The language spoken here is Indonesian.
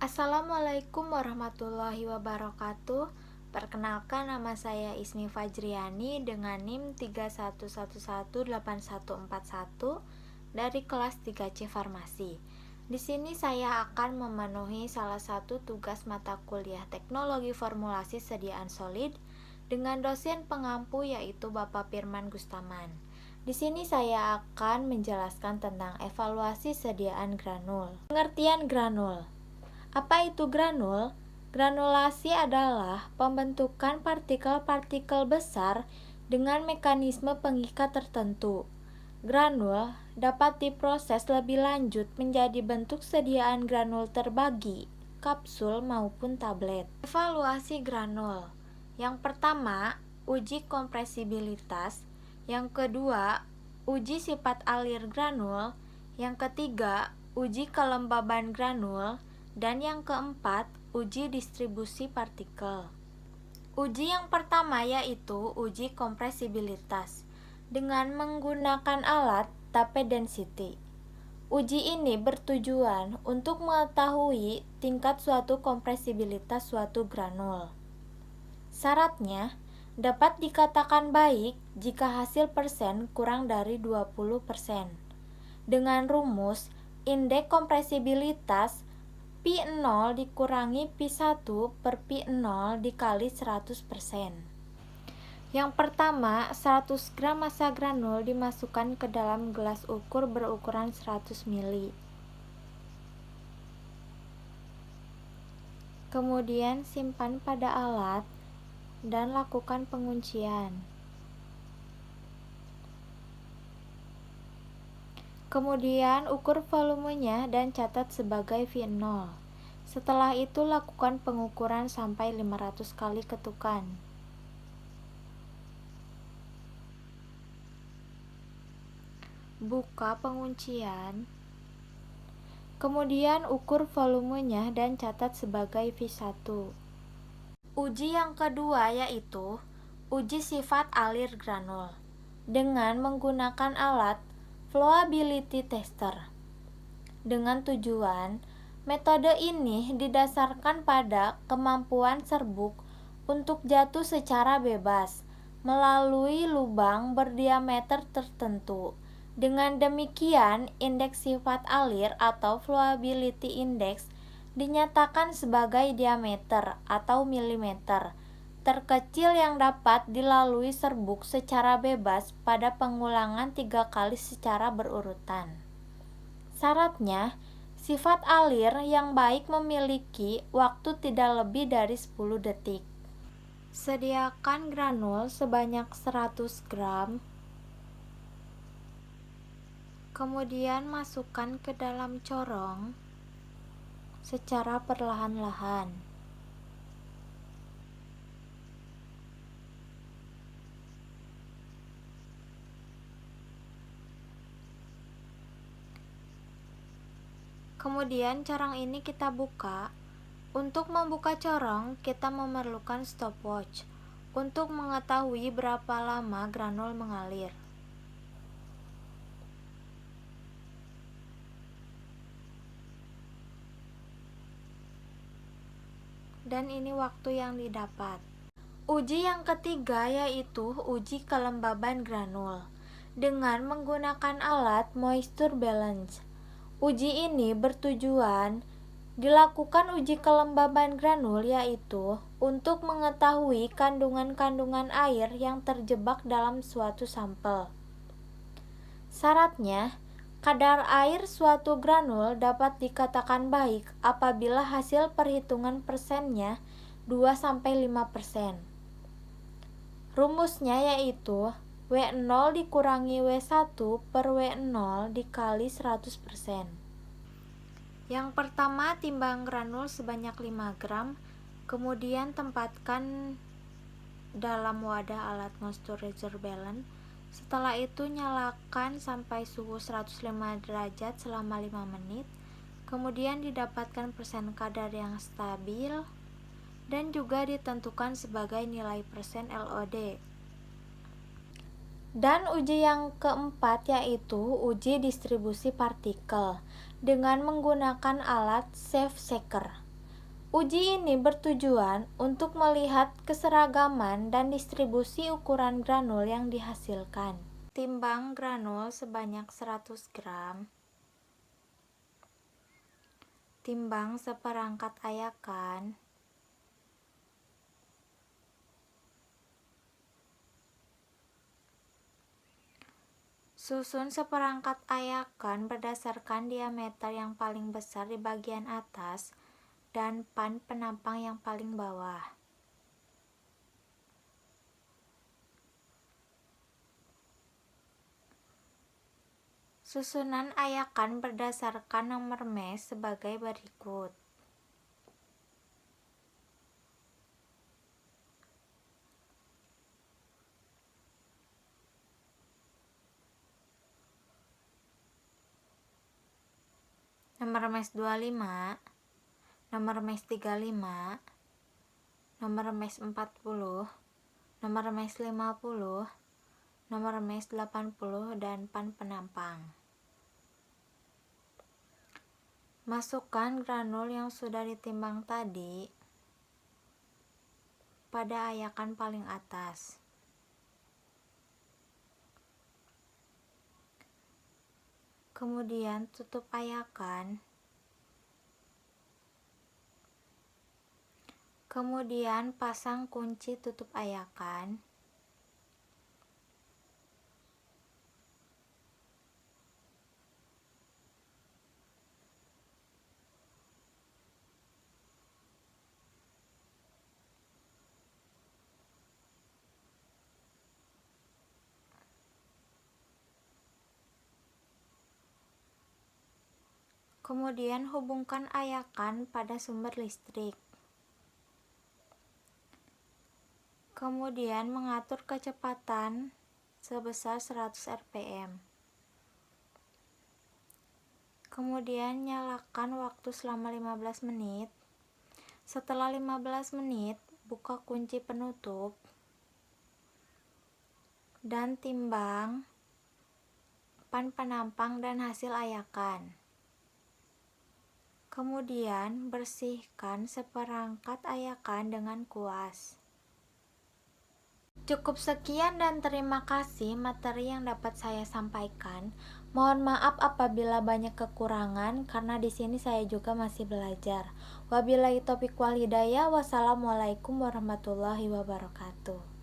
Assalamualaikum warahmatullahi wabarakatuh. Perkenalkan, nama saya Ismi Fajriani dengan NIM 31118141 dari kelas 3C Farmasi. Di sini saya akan memenuhi salah satu tugas mata kuliah Teknologi Formulasi Sediaan Solid dengan dosen pengampu yaitu Bapak Firman Gustaman. Di sini saya akan menjelaskan tentang evaluasi sediaan granul. Pengertian granul. Apa itu granul? Granulasi adalah pembentukan partikel-partikel besar dengan mekanisme pengikat tertentu. Granul dapat diproses lebih lanjut menjadi bentuk sediaan granul terbagi, kapsul maupun tablet. Evaluasi granul. Yang pertama, uji kompresibilitas. Yang kedua, uji sifat alir granul. Yang ketiga, uji kelembaban granul. Dan yang keempat, uji distribusi partikel. Uji yang pertama yaitu uji kompresibilitas dengan menggunakan alat tape density. Uji ini bertujuan untuk mengetahui tingkat suatu kompresibilitas suatu granul. Syaratnya dapat dikatakan baik jika hasil persen kurang dari 20%. Dengan rumus indeks kompresibilitas P0 dikurangi P1 per P0 dikali 100%. Yang pertama, 100 gram massa granul dimasukkan ke dalam gelas ukur berukuran 100 ml. Kemudian simpan pada alat dan lakukan penguncian. Kemudian ukur volumenya dan catat sebagai V0. Setelah itu lakukan pengukuran sampai 500 kali ketukan. Buka penguncian. Kemudian ukur volumenya dan catat sebagai V1. Uji yang kedua yaitu uji sifat alir granul dengan menggunakan alat flowability tester. Dengan tujuan, metode ini didasarkan pada kemampuan serbuk untuk jatuh secara bebas melalui lubang berdiameter tertentu. Dengan demikian, indeks sifat alir atau flowability index dinyatakan sebagai diameter atau milimeter terkecil yang dapat dilalui serbuk secara bebas pada pengulangan 3 kali secara berurutan. Syaratnya, sifat alir yang baik memiliki waktu tidak lebih dari 10 detik. Sediakan granul sebanyak 100 gram. Kemudian masukkan ke dalam corong secara perlahan-lahan. Kemudian corong ini kita buka. Untuk membuka corong, kita memerlukan stopwatch untuk mengetahui berapa lama granul mengalir. Dan ini waktu yang didapat. Uji yang ketiga yaitu uji kelembaban granul dengan menggunakan alat moisture balance. Uji ini bertujuan dilakukan uji kelembaban granul yaitu untuk mengetahui kandungan-kandungan air yang terjebak dalam suatu sampel. Syaratnya, kadar air suatu granul dapat dikatakan baik apabila hasil perhitungan persennya 2-5%. Rumusnya yaitu W0 dikurangi W1 per W0 dikali 100%. Yang pertama, timbang granul sebanyak 5 gram, kemudian tempatkan dalam wadah alat moisturizer balance. Setelah itu nyalakan sampai suhu 105 derajat selama 5 menit. Kemudian didapatkan persen kadar yang stabil dan juga ditentukan sebagai nilai persen LOD. Dan uji yang keempat yaitu uji distribusi partikel dengan menggunakan alat safe shaker. Uji ini bertujuan untuk melihat keseragaman dan distribusi ukuran granul yang dihasilkan. Timbang granul sebanyak 100 gram. Timbang seperangkat ayakan. Susun seperangkat ayakan berdasarkan diameter yang paling besar di bagian atas dan pan penampang yang paling bawah. Susunan ayakan berdasarkan nomor mesh sebagai berikut. Nomor mesh 25, nomor mesh 35, nomor mesh 40, nomor mesh 50, nomor mesh 80, dan pan penampang. Masukkan granul yang sudah ditimbang tadi pada ayakan paling atas. Kemudian tutup ayakan. Kemudian pasang kunci tutup ayakan. Kemudian hubungkan ayakan pada sumber listrik. Kemudian mengatur kecepatan sebesar 100 rpm. Kemudian nyalakan waktu selama 15 menit. Setelah 15 menit, buka kunci penutup dan timbang pan penampang dan hasil ayakan. Kemudian bersihkan seperangkat ayakan dengan kuas. Cukup sekian dan terima kasih materi yang dapat saya sampaikan. Mohon maaf apabila banyak kekurangan karena di sini saya juga masih belajar. Wabillahi taufiq wal hidayah. Wassalamualaikum warahmatullahi wabarakatuh.